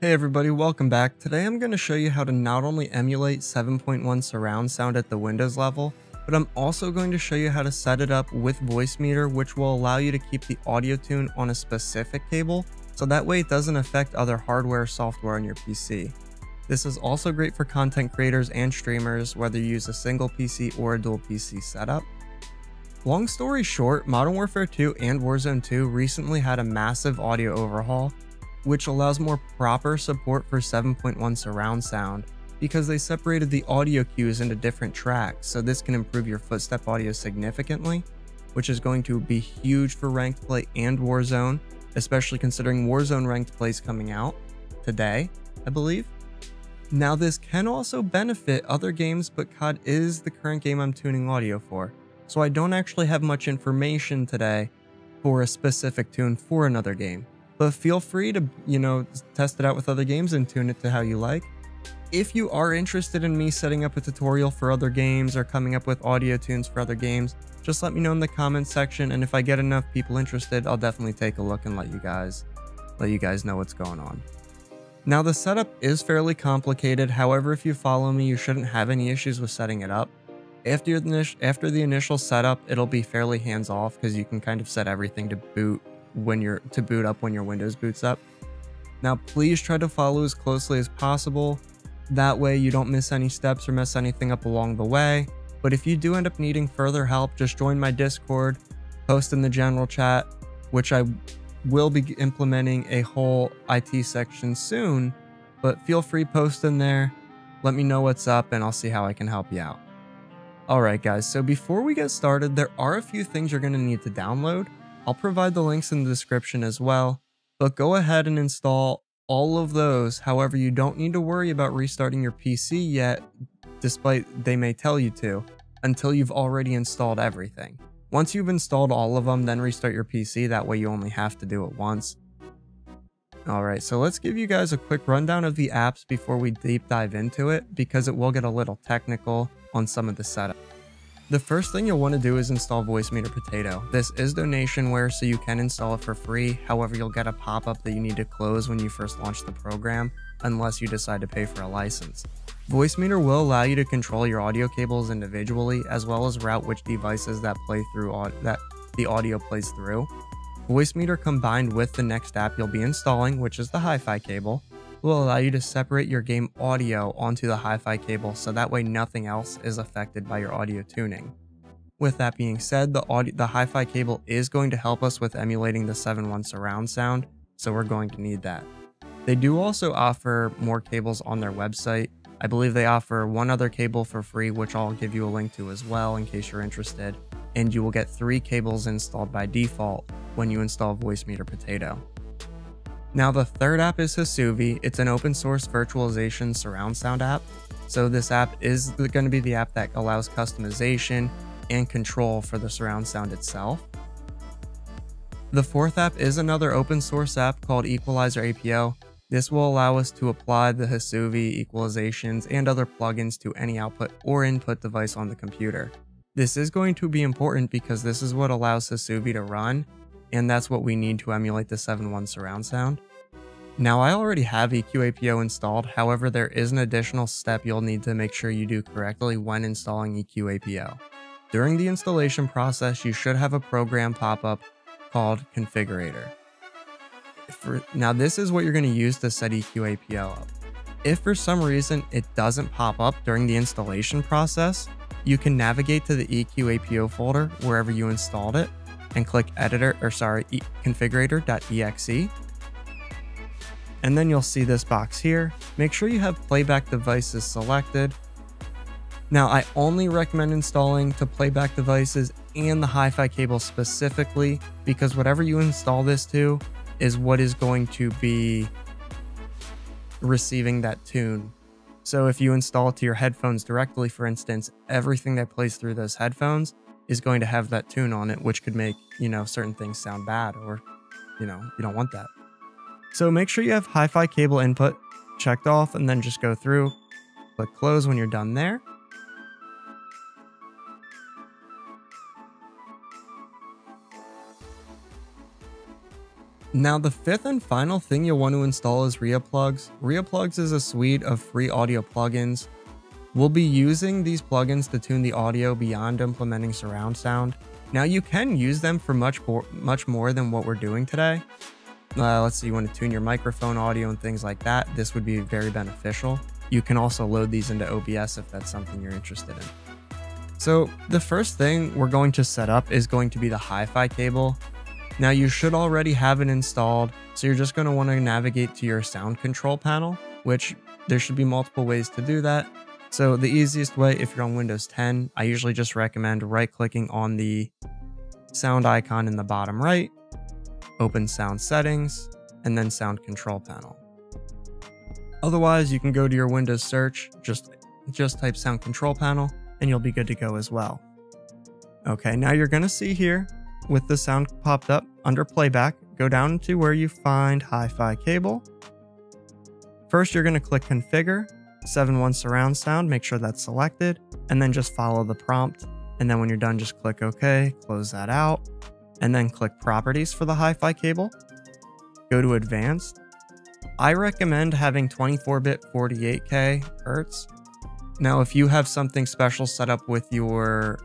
Hey everybody, welcome back. Today I'm going to show you how to not only emulate 7.1 surround sound at the Windows level, but I'm also going to show you how to set it up with Voicemeeter, which will allow you to keep the audio tune on a specific cable, so that way it doesn't affect other hardware or software on your PC. This is also great for content creators and streamers, whether you use a single PC or a dual PC setup. Long story short, Modern Warfare 2 and Warzone 2 recently had a massive audio overhaul, which allows more proper support for 7.1 surround sound because they separated the audio cues into different tracks, so this can improve your Footstep audio significantly, which is going to be huge for ranked play and Warzone, especially considering Warzone ranked play is coming out today, I believe. Now this can also benefit other games, but COD is the current game I'm tuning audio for, so I don't actually have much information today for a specific tune for another game. But feel free to, test it out with other games and tune it to how you like. If you are interested in me setting up a tutorial for other games or coming up with audio tunes for other games, just let me know in the comments section, and if I get enough people interested, I'll definitely take a look and let you guys know what's going on. Now the setup is fairly complicated, however if you follow me you shouldn't have any issues with setting it up. After the initial setup, it'll be fairly hands-off because you can kind of set everything to boot up when your Windows boots up. Now please try to follow as closely as possible, that way you don't miss any steps or mess anything up along the way. But if you do end up needing further help, just join my Discord, post in the general chat, which I will be implementing a whole IT section soon, but feel free post in there, let me know what's up and I'll see how I can help you out. Alright guys, so before we get started, there are a few things you're going to need to download. I'll provide the links in the description as well, but go ahead and install all of those. However, you don't need to worry about restarting your PC yet, despite they may tell you to, until you've already installed everything. Once you've installed all of them, then restart your PC, that way you only have to do it once. Alright, so let's give you guys a quick rundown of the apps before we deep dive into it, because it will get a little technical on some of the setup. The first thing you'll want to do is install Voicemeeter Potato. This is donationware, so you can install it for free. However, you'll get a pop-up that you need to close when you first launch the program, unless you decide to pay for a license. Voicemeeter will allow you to control your audio cables individually, as well as route which devices that the audio plays through. Voicemeeter combined with the next app you'll be installing, which is the HiFi Cable, will allow you to separate your game audio onto the HiFi cable, so that way nothing else is affected by your audio tuning. With that being said, the HiFi cable is going to help us with emulating the 7.1 surround sound, so we're going to need that. They do also offer more cables on their website. I believe they offer one other cable for free, which I'll give you a link to as well in case you're interested, and you will get 3 cables installed by default when you install Voicemeeter Potato. Now the third app is HeSuVi. It's an open source virtualization surround sound app. So this app is going to be the app that allows customization and control for the surround sound itself. The fourth app is another open source app called EqualizerAPO. This will allow us to apply the HeSuVi equalizations and other plugins to any output or input device on the computer. This is going to be important because this is what allows HeSuVi to run, and that's what we need to emulate the 7.1 surround sound. Now I already have EQAPO installed, however there is an additional step you'll need to make sure you do correctly when installing EQAPO. During the installation process, you should have a program pop up called Configurator. Now this is what you're going to use to set EQAPO up. If for some reason it doesn't pop up during the installation process, you can navigate to the EQAPO folder wherever you installed it, and click configurator.exe, and then you'll see this box here. Make sure you have playback devices selected. Now I only recommend installing to playback devices and the HiFi cable specifically, because whatever you install this to is what is going to be receiving that tune. So if you install it to your headphones directly, for instance, everything that plays through those headphones is going to have that tune on it, which could make, certain things sound bad, or, you don't want that. So make sure you have HiFi cable input checked off, and then just go through, click close when you're done there. Now the fifth and final thing you'll want to install is ReaPlugs. ReaPlugs is a suite of free audio plugins. We'll be using these plugins to tune the audio beyond implementing surround sound. Now you can use them for much more than what we're doing today. Let's say you want to tune your microphone audio and things like that. This would be very beneficial. You can also load these into OBS if that's something you're interested in. So the first thing we're going to set up is going to be the HiFi cable. Now you should already have it installed, so you're just going to want to navigate to your sound control panel, which there should be multiple ways to do that. So the easiest way, if you're on Windows 10, I usually just recommend right-clicking on the sound icon in the bottom right, open sound settings, and then sound control panel. Otherwise, you can go to your Windows search, just type sound control panel, and you'll be good to go as well. Okay, now you're going to see here, with the sound popped up under playback, go down to where you find HiFi cable. First, you're going to click configure, 7.1 surround sound, make sure that's selected, and then just follow the prompt. And then when you're done, just click OK, close that out, and then click properties for the HiFi cable. Go to advanced. I recommend having 24-bit 48K hertz. Now, if you have something special set up with your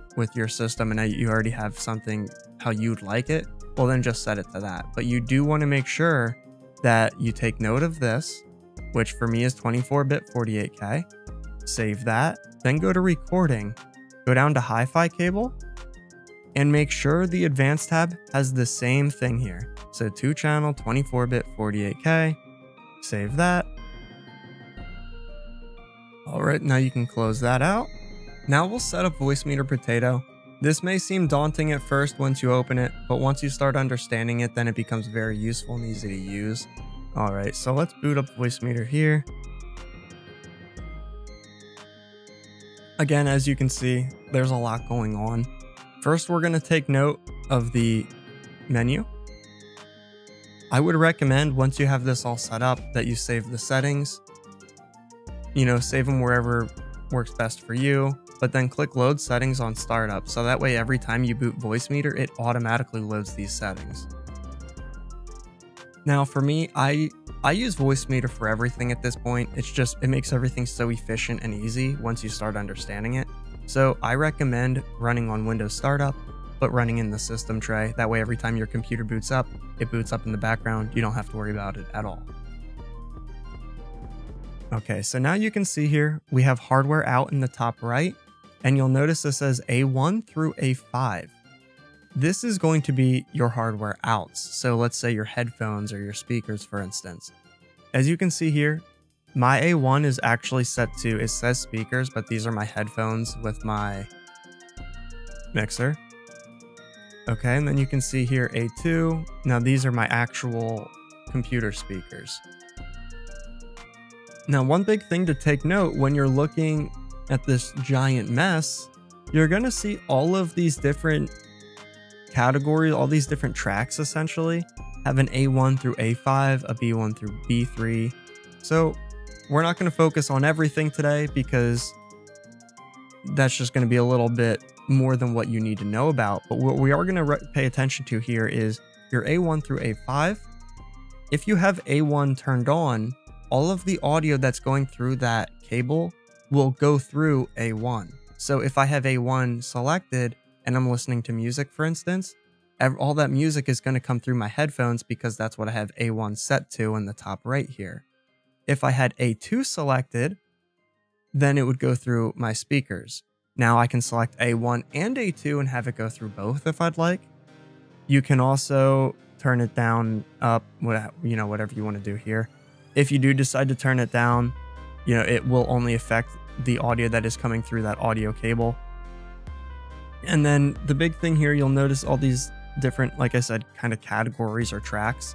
system and you already have something how you'd like it, well then just set it to that. But you do want to make sure that you take note of this, which for me is 24-bit 48K. Save that, then go to recording, go down to HiFi cable, and make sure the advanced tab has the same thing here. So 2-channel 24-bit 48K, save that. Alright, now you can close that out. Now we'll set up Voicemeeter Potato. This may seem daunting at first once you open it, but once you start understanding it, then it becomes very useful and easy to use. Alright, so let's boot up Voicemeeter here. Again, as you can see, there's a lot going on. First, we're going to take note of the menu. I would recommend, once you have this all set up, that you save the settings. Save them wherever works best for you, but then click load settings on startup. So that way, every time you boot Voicemeeter, it automatically loads these settings. Now for me, I use Voicemeeter for everything at this point. It makes everything so efficient and easy once you start understanding it. So I recommend running on Windows Startup, but running in the system tray. That way every time your computer boots up, it boots up in the background. You don't have to worry about it at all. Okay, so now you can see here, we have hardware out in the top right, and you'll notice this says A1 through A5. This is going to be your hardware outs. So let's say your headphones or your speakers, for instance. As you can see here, my A1 is actually set to, it says speakers, but these are my headphones with my mixer. Okay, and then you can see here A2. Now these are my actual computer speakers. Now, one big thing to take note when you're looking at this giant mess, you're going to see all of these different categories, all these different tracks essentially have an A1 through A5, a B1 through B3. So we're not going to focus on everything today because that's just going to be a little bit more than what you need to know about. But what we are going to pay attention to here is your A1 through A5. If you have A1 turned on, all of the audio that's going through that cable will go through A1. So if I have A1 selected and I'm listening to music, for instance, all that music is going to come through my headphones because that's what I have A1 set to in the top right here. If I had A2 selected, then it would go through my speakers. Now I can select A1 and A2 and have it go through both if I'd like. You can also turn it down, up, whatever you want to do here. If you do decide to turn it down, it will only affect the audio that is coming through that audio cable. And then the big thing here, you'll notice all these different, like I said, kind of categories or tracks.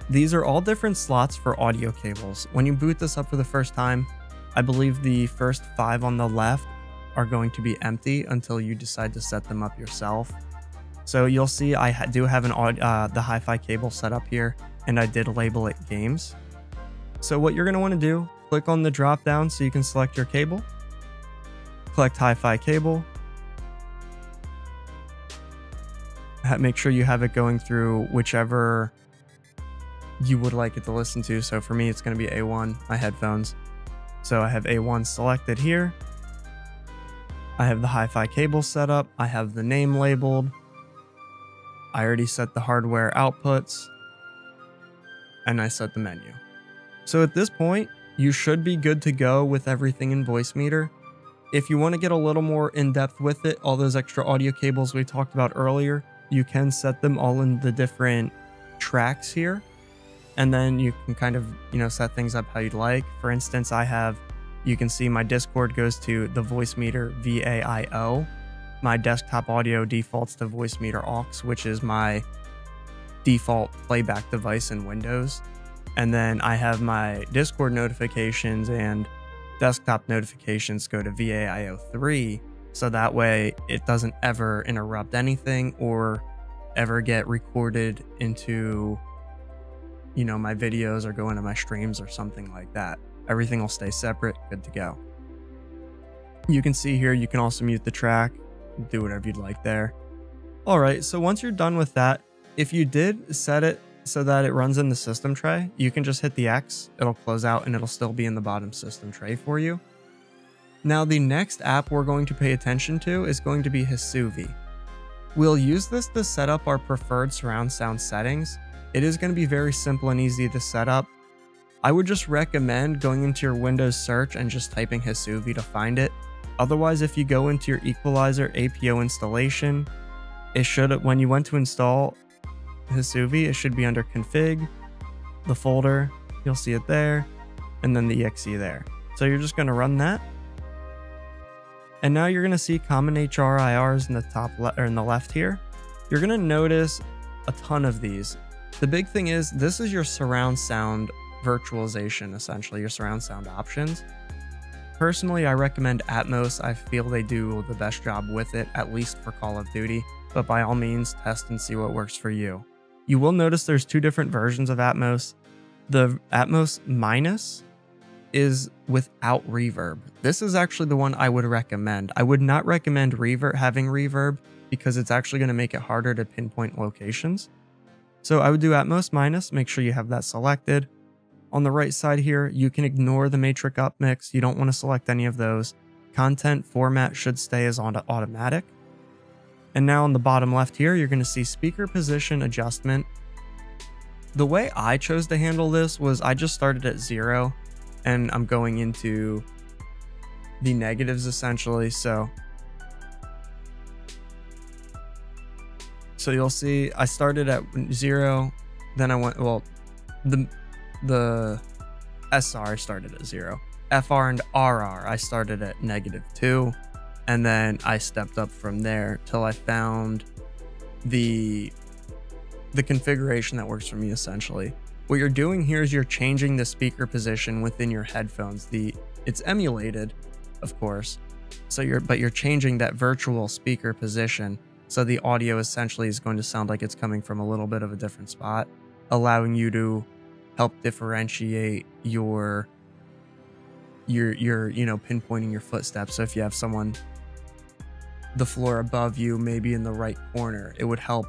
These are all different slots for audio cables. When you boot this up for the first time, I believe the first 5 on the left are going to be empty until you decide to set them up yourself. So you'll see I do have the HiFi cable set up here, and I did label it games. So what you're going to want to do, click on the drop down so you can select your cable. Select HiFi cable. Make sure you have it going through whichever you would like it to listen to. So for me, it's going to be A1, my headphones. So I have A1 selected here. I have the HiFi cable set up. I have the name labeled. I already set the hardware outputs. And I set the menu. So at this point, you should be good to go with everything in Voicemeeter. If you want to get a little more in-depth with it, all those extra audio cables we talked about earlier, you can set them all in the different tracks here. And then you can kind of, set things up how you'd like. For instance, you can see my Discord goes to the Voicemeeter VAIO. My desktop audio defaults to Voicemeeter aux, which is my default playback device in Windows. And then I have my Discord notifications and desktop notifications go to VAIO3, so that way it doesn't ever interrupt anything or ever get recorded into, my videos or go into my streams or something like that. Everything will stay separate, good to go. You can see here, you can also mute the track, do whatever you'd like there. All right, so once you're done with that, if you did set it so that it runs in the system tray, you can just hit the X, it'll close out and it'll still be in the bottom system tray for you. Now the next app we're going to pay attention to is going to be HeSuVi. We'll use this to set up our preferred surround sound settings. It is going to be very simple and easy to set up. I would just recommend going into your Windows search and just typing HeSuVi to find it. Otherwise, if you go into your EqualizerAPO installation, it should, when you went to install HeSuVi, it should be under config, the folder, you'll see it there, and then the exe there. So you're just going to run that. And now you're going to see common HRIRs in the top or in the left here. You're going to notice a ton of these. The big thing is this is your surround sound virtualization, essentially your surround sound options. Personally, I recommend Atmos. I feel they do the best job with it, at least for Call of Duty, but by all means, test and see what works for you. You will notice there's two different versions of Atmos. The Atmos Minus is without reverb. This is actually the one I would recommend. I would not recommend having reverb because it's actually going to make it harder to pinpoint locations. So I would do Atmos Minus, make sure you have that selected. On the right side here, you can ignore the matrix upmix. You don't want to select any of those. Content format should stay as automatic. And now on the bottom left here, you're going to see speaker position adjustment. The way I chose to handle this was I just started at 0 and I'm going into the negatives essentially. So you'll see I started at 0, then I went, well, the SR started at 0. FR and RR, I started at -2. And then I stepped up from there till I found the configuration that works for me essentially. What you're doing here is you're changing the speaker position within your headphones. It's emulated, of course. But you're changing that virtual speaker position. So the audio essentially is going to sound like it's coming from a little bit of a different spot, allowing you to help differentiate your pinpointing your footsteps. So if you have someone the floor above you, maybe in the right corner, it would help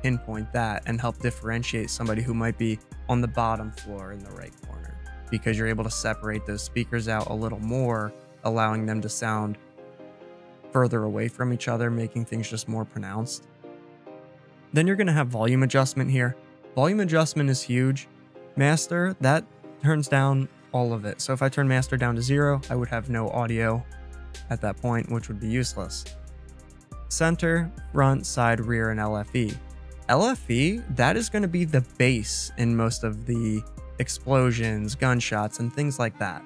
pinpoint that and help differentiate somebody who might be on the bottom floor in the right corner, because you're able to separate those speakers out a little more, allowing them to sound further away from each other, making things just more pronounced. Then you're going to have volume adjustment here. Volume adjustment is huge. Master, that turns down all of it. So if I turn master down to 0, I would have no audio at that point, which would be useless. Center, front, side, rear, and LFE. LFE, that is going to be the bass in most of the explosions, gunshots, and things like that.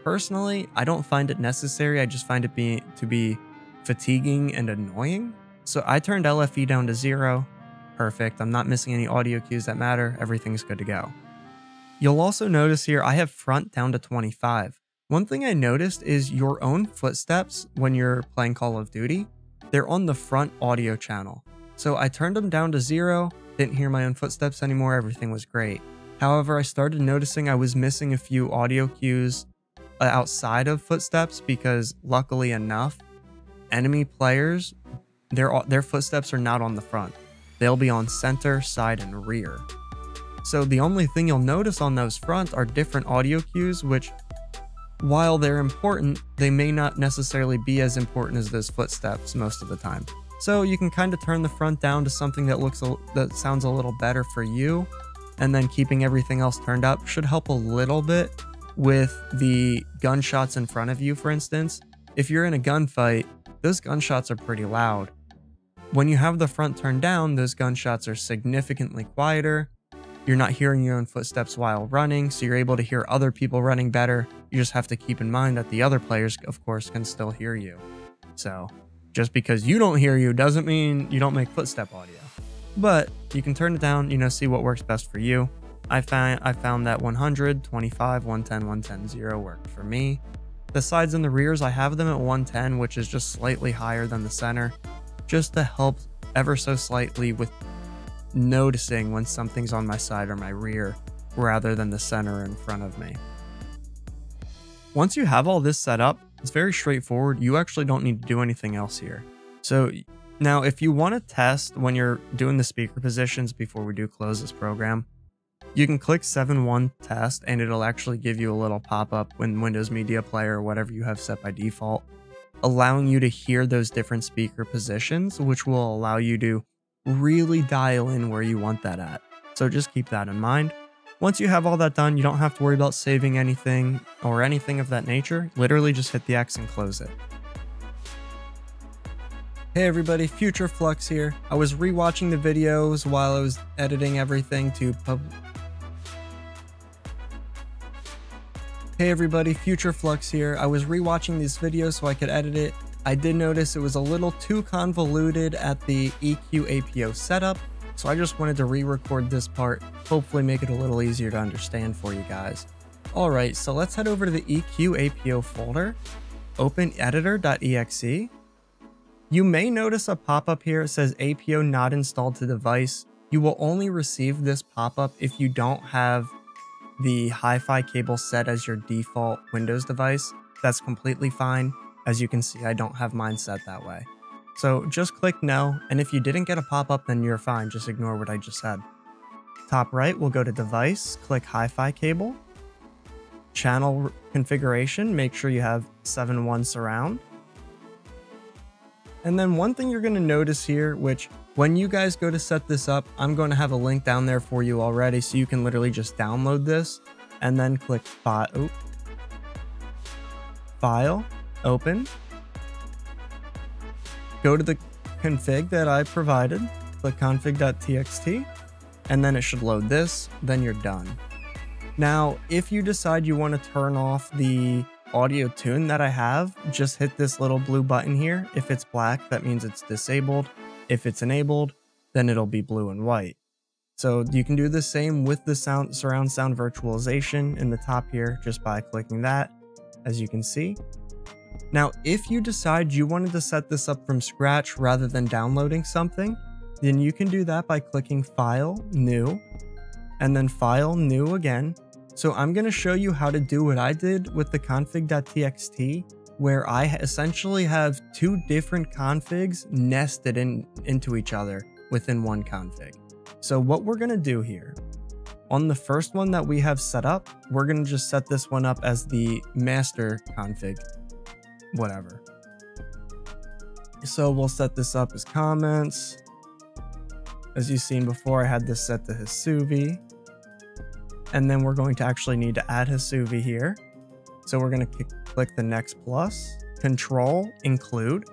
Personally, I don't find it necessary. I just find it to be fatiguing and annoying. So I turned LFE down to 0. Perfect. I'm not missing any audio cues that matter. Everything's good to go. You'll also notice here I have front down to 25. One thing I noticed is your own footsteps when you're playing Call of Duty, they're on the front audio channel. So I turned them down to 0, didn't hear my own footsteps anymore, everything was great. However, I started noticing I was missing a few audio cues outside of footsteps because luckily enough, enemy players, their footsteps are not on the front. They'll be on center, side, and rear. So the only thing you'll notice on those fronts are different audio cues, which, while they're important, they may not necessarily be as important as those footsteps most of the time. So you can kind of turn the front down to something that sounds a little better for you, and then keeping everything else turned up should help a little bit with the gunshots in front of you, for instance. If you're in a gunfight, those gunshots are pretty loud. When you have the front turned down, those gunshots are significantly quieter. You're not hearing your own footsteps while running, so you're able to hear other people running better. You just have to keep in mind that the other players, of course, can still hear you. So just because you don't hear you doesn't mean you don't make footstep audio. But you can turn it down, see what works best for you. I found that 100, 25, 110, 110, 0 worked for me. The sides and the rears, I have them at 110, which is just slightly higher than the center, just to help ever so slightly with noticing when something's on my side or my rear rather than the center in front of me. Once you have all this set up, it's very straightforward. You actually don't need to do anything else here. So now if you want to test when you're doing the speaker positions before we do close this program, you can click 7.1 test and it'll actually give you a little pop-up in Windows Media Player or whatever you have set by default, allowing you to hear those different speaker positions, which will allow you to really dial in where you want that at. So just keep that in mind. Once you have all that done, you don't have to worry about saving anything or anything of that nature. Literally just hit the X and close it. Hey everybody, Future Flux here. I was rewatching the videos while I was editing everything to Hey everybody, Future Flux here. I was rewatching these videos so I could edit it. I did notice it was a little too convoluted at the EQ-APO setup, so I just wanted to re-record this part, hopefully make it a little easier to understand for you guys. Alright, so let's head over to the EQ-APO folder, open editor.exe. You may notice a pop-up here that says APO not installed to device. You will only receive this pop-up if you don't have the HiFi cable set as your default Windows device. That's completely fine. As you can see, I don't have mine set that way. So just click no, and if you didn't get a pop-up, then you're fine. Just ignore what I just said. Top right, we'll go to device, click HiFi cable. Channel configuration, make sure you have 7.1 surround. And then one thing you're going to notice here, which when you guys go to set this up, I'm going to have a link down there for you already, so you can literally just download this and then click File, Open. Go to the config that I provided, click config.txt, and then it should load this, then you're done. Now, if you decide you want to turn off the audio tune that I have, just hit this little blue button here. If it's black, that means it's disabled. If it's enabled, then it'll be blue and white. So you can do the same with the surround sound virtualization in the top here, just by clicking that, as you can see. Now, if you decide you wanted to set this up from scratch rather than downloading something, then you can do that by clicking File, New, and then File, New again. So I'm going to show you how to do what I did with the config.txt, where I essentially have two different configs nested into each other within one config. So what we're going to do here, on the first one that we have set up, we're going to just set this one up as the master config, whatever. So we'll set this up as comments. As you've seen before, I had this set to HeSuVi. And then we're going to actually need to add HeSuVi here. So we're going to click the next plus, control, include.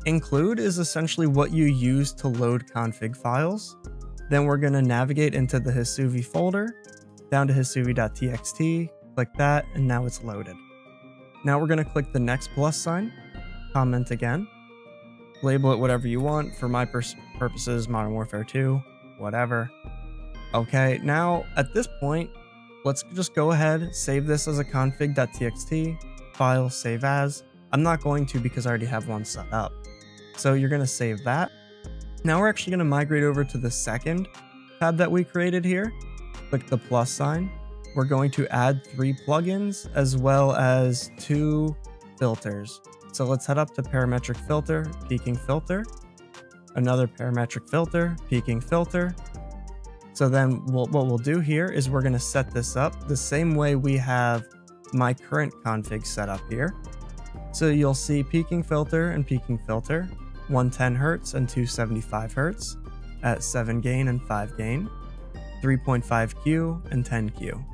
Include is essentially what you use to load config files. Then we're going to navigate into the HeSuVi folder, down to HeSuVi.txt, click that, and now it's loaded. Now we're going to click the next plus sign, comment again, label it whatever you want. For my purposes, Modern Warfare 2, whatever. Okay, now at this point, let's just go ahead, save this as a config.txt, file, save as. I'm not going to because I already have one set up. So you're going to save that. Now we're actually going to migrate over to the second tab that we created here. Click the plus sign. We're going to add 3 plugins as well as 2 filters. So let's head up to parametric filter, peaking filter, another parametric filter, peaking filter, So then what we'll do here is we're going to set this up the same way we have my current config set up here. So you'll see peaking filter and peaking filter, 110 Hz and 275 Hz at 7 gain and 5 gain, 3.5Q and 10Q.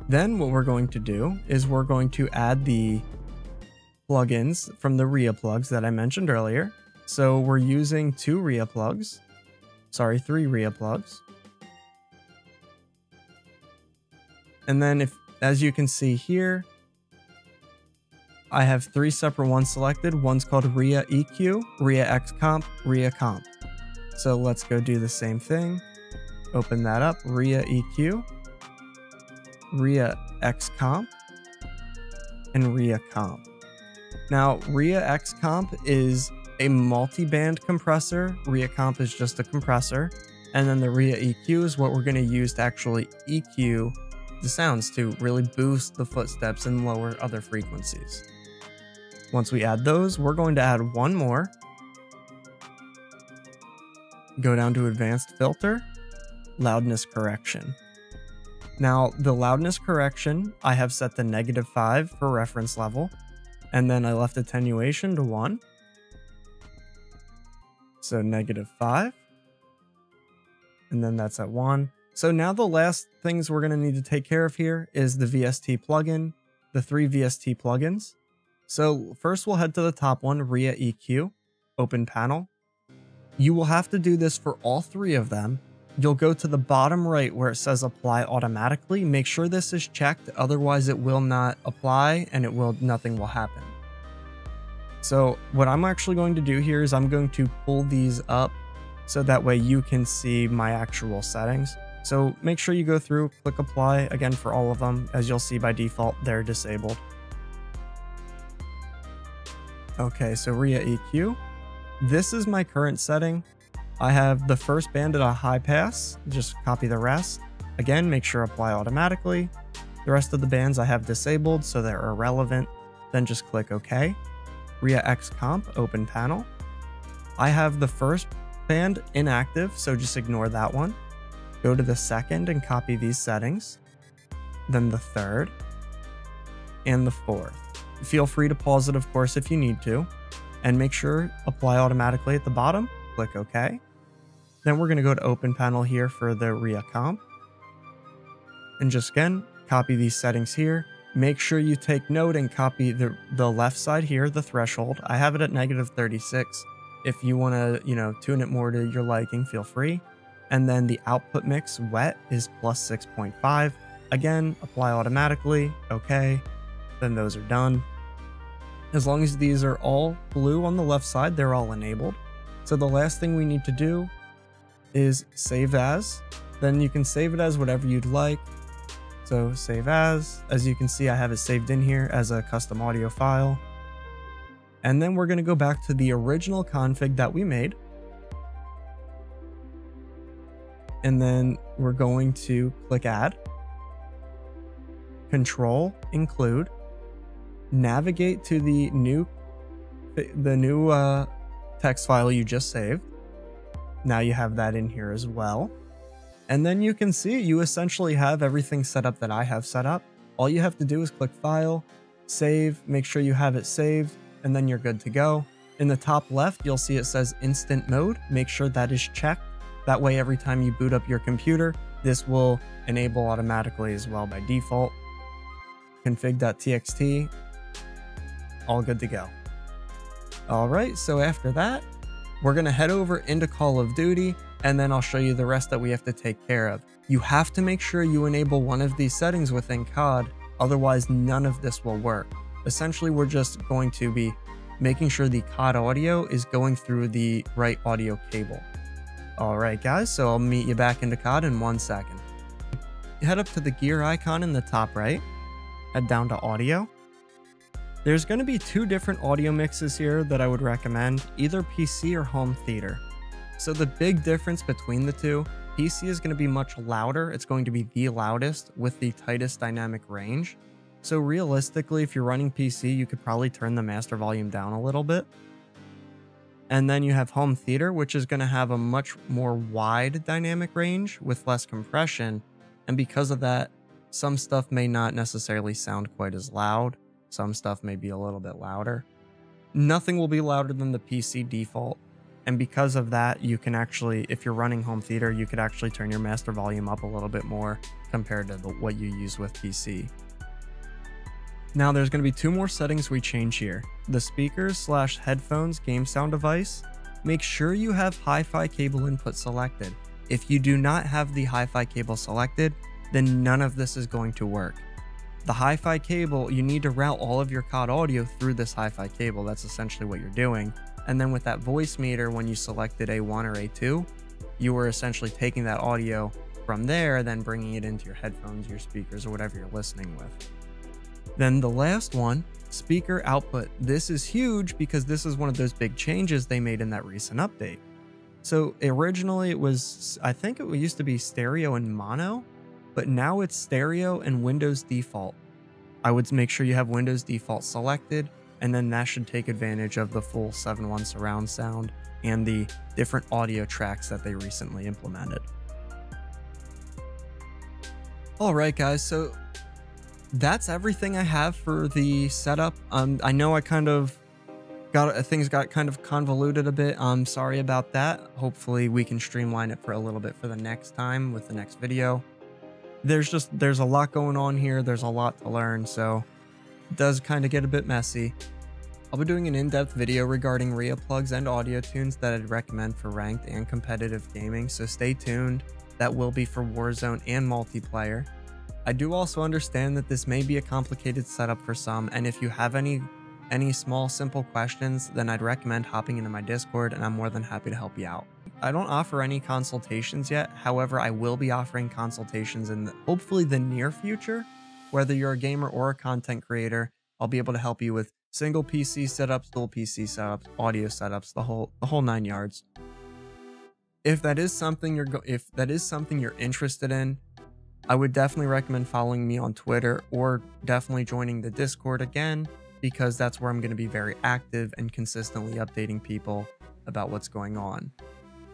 Then what we're going to do is we're going to add the plugins from the RIA plugs that I mentioned earlier. So we're using 3 RIA plugs. And then as you can see here, I have 3 separate ones selected. One's called RIA EQ, RIA X Comp, RIA Comp. So let's go do the same thing. Open that up, RIA EQ, RIA X Comp, and RIA Comp. Now, RIA X Comp is a multi-band compressor. RIA Comp is just a compressor. And then the RIA EQ is what we're going to use to actually EQ the sounds to really boost the footsteps and lower other frequencies. Once we add those, we're going to add one more. Go down to Advanced Filter, Loudness Correction. Now, the loudness correction, I have set to -5 for reference level, and then I left attenuation to 1. So -5, and then that's at 1. So now the last things we're going to need to take care of here is the VST plugin, the 3 VST plugins. So first we'll head to the top one, RIA EQ, open panel. You will have to do this for all 3 of them. You'll go to the bottom right where it says apply automatically. Make sure this is checked, otherwise it will not apply and nothing will happen. So what I'm actually going to do here is I'm going to pull these up so that way you can see my actual settings. So make sure you go through, click apply again for all of them. As you'll see by default, they're disabled. Okay, so RIA EQ. This is my current setting. I have the first band at a high pass, just copy the rest. Again, make sure apply automatically. The rest of the bands I have disabled, so they're irrelevant. Then just click OK. RIA X Comp, open panel. I have the first band inactive, so just ignore that one. Go to the second and copy these settings. Then the third and the fourth. Feel free to pause it, of course, if you need to. And make sure apply automatically at the bottom. Click OK. Then we're going to go to open panel here for the RIA Comp. And just again, copy these settings here. Make sure you take note and copy the left side here, the threshold. I have it at -36. If you want to, tune it more to your liking, feel free. And then the output mix wet is +6.5. Again, apply automatically. Okay. Then those are done. As long as these are all blue on the left side, they're all enabled. So the last thing we need to do is save as. Then you can save it as whatever you'd like. So save as you can see, I have it saved in here as a custom audio file. And then we're going to go back to the original config that we made. And then we're going to click add, control include, navigate to the new text file you just saved. Now you have that in here as well. And then you can see you essentially have everything set up that I have set up. All you have to do is click File, Save, make sure you have it saved, and then you're good to go. In the top left, you'll see it says Instant Mode. Make sure that is checked. That way, every time you boot up your computer, this will enable automatically as well by default. Config.txt, all good to go. All right, so after that, we're going to head over into Call of Duty, and then I'll show you the rest that we have to take care of. You have to make sure you enable one of these settings within COD, otherwise none of this will work. Essentially, we're just going to be making sure the COD audio is going through the right audio cable. All right, guys, so I'll meet you back into COD in 1 second. Head up to the gear icon in the top right, head down to audio. There's going to be 2 different audio mixes here that I would recommend, either PC or home theater. So the big difference between the two, PC is going to be much louder. It's going to be the loudest with the tightest dynamic range. So realistically, if you're running PC, you could probably turn the master volume down a little bit. And then you have home theater, which is going to have a much more wide dynamic range with less compression. And because of that, some stuff may not necessarily sound quite as loud. Some stuff may be a little bit louder. Nothing will be louder than the PC default. And because of that, you can actually, if you're running home theater, you could actually turn your master volume up a little bit more compared to what you use with PC. Now there's going to be two more settings we change here. The speakers/headphones game sound device. Make sure you have HiFi cable input selected. If you do not have the HiFi cable selected, then none of this is going to work. The HiFi cable, you need to route all of your COD audio through this HiFi cable. That's essentially what you're doing. And then with that Voicemeeter, when you selected A1 or A2, you were essentially taking that audio from there, then bringing it into your headphones, your speakers, or whatever you're listening with. Then the last one, speaker output. This is huge because this is one of those big changes they made in that recent update. So originally it was, I think it used to be stereo and mono, but now it's stereo and Windows default. I would make sure you have Windows default selected, and then that should take advantage of the full 7.1 surround sound and the different audio tracks that they recently implemented. All right, guys, so that's everything I have for the setup. I know I kind of things got kind of convoluted a bit. I'm sorry about that. Hopefully we can streamline it for a little bit for the next time with the next video. There's a lot going on here. There's a lot to learn, so it does kind of get a bit messy. I'll be doing an in-depth video regarding RIA plugs and audio tunes that I'd recommend for ranked and competitive gaming, so stay tuned. That will be for Warzone and multiplayer. I do also understand that this may be a complicated setup for some, and if you have any small simple questions, then I'd recommend hopping into my Discord, and I'm more than happy to help you out. I don't offer any consultations yet, however I will be offering consultations in hopefully the near future. Whether you're a gamer or a content creator, I'll be able to help you with single PC setups, dual PC setups, audio setups, the whole 9 yards. If that is something you're interested in, I would definitely recommend following me on Twitter or definitely joining the Discord again, because that's where I'm going to be very active and consistently updating people about what's going on.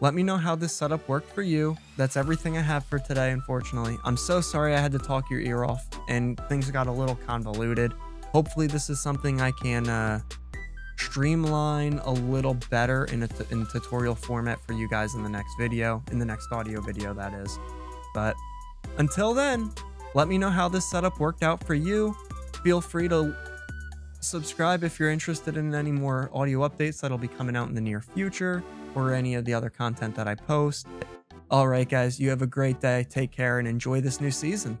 Let me know how this setup worked for you. That's everything I have for today, unfortunately. I'm so sorry I had to talk your ear off and things got a little convoluted. Hopefully this is something I can streamline a little better in tutorial format for you guys in the next video, in the next audio video, that is. But until then, let me know how this setup worked out for you. Feel free to subscribe if you're interested in any more audio updates that'll be coming out in the near future, or any of the other content that I post. All right, guys, you have a great day. Take care and enjoy this new season.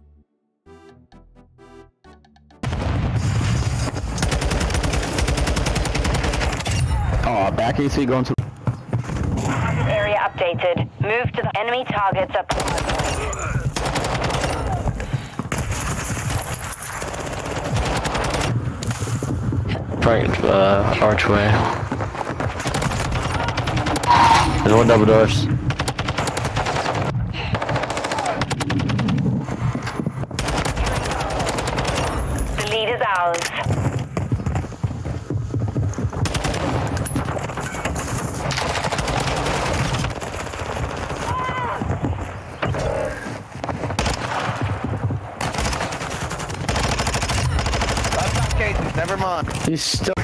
Oh, back AC going to... Area updated. Move to the enemy targets up. Right, archway. There's one double doors. The lead is ours. Never mind. He's still...